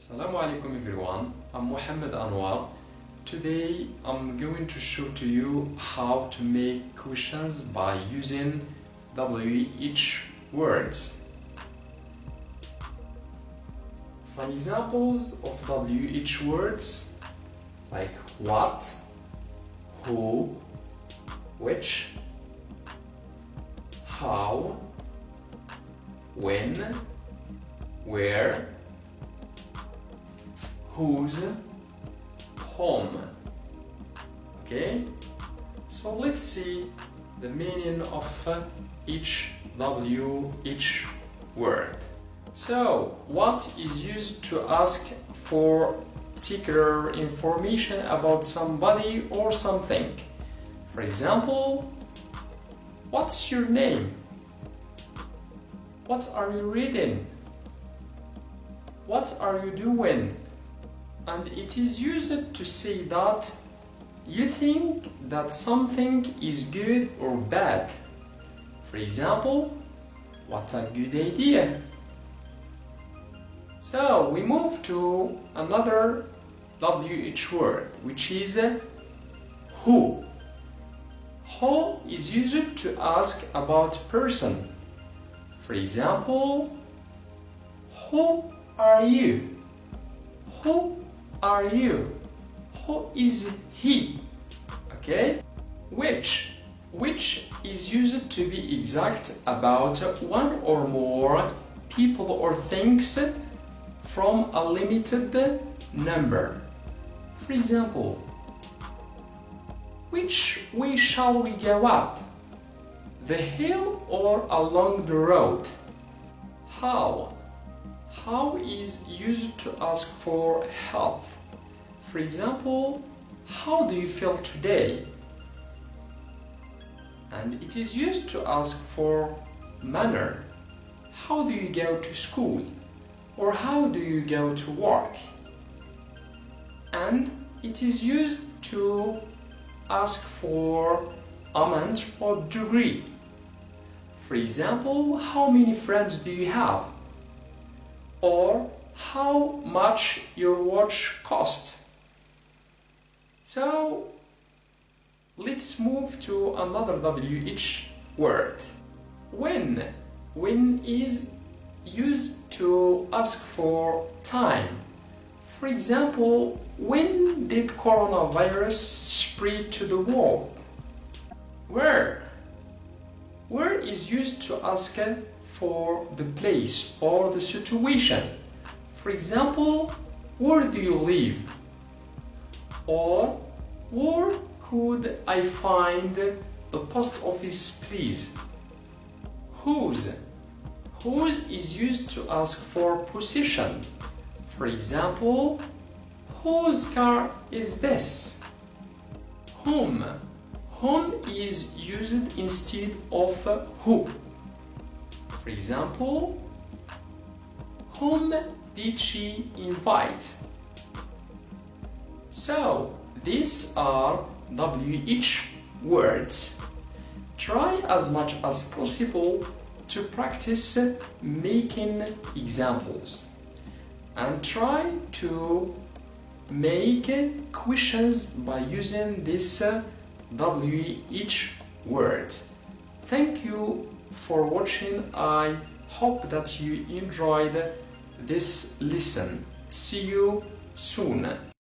Assalamu alaikum everyone, I'm Mohamed Anwar. Today I'm going to show to you how to make questions by using WH words. Some examples of WH words like what, who, which, how, when, where, whose, whom. Okay, so let's see the meaning of each WH word. So what is used to ask for particular information about somebody or something? For example, what's your name? What are you reading? What are you doing? And it is used to say that you think that something is good or bad. For example, what a good idea. So we move to another WH word, which is who. Who is used to ask about person. For example, who are you? Who are you? Who is he? Okay? Which is used to be exact about one or more people or things from a limited number. For example, which way shall we go up? The hill or along the road? How? How is used to ask for help. For example, how do you feel today? And it is used to ask for manner. How do you go to school? Or how do you go to work? And it is used to ask for amount or degree. For example, how many friends do you have? Or how much your watch costs. So let's move to another WH word. When is used to ask for time. For example, when did coronavirus spread to the world? Where is used to ask for the place or the situation. For example, where do you live? Or where could I find the post office, please? Whose is used to ask for position. For example, whose car is this? Whom is used instead of who. For example, whom did she invite? So, these are WH words. Try as much as possible to practice making examples and try to make questions by using this WH word. Thank you for watching. I hope that you enjoyed this lesson. See you soon.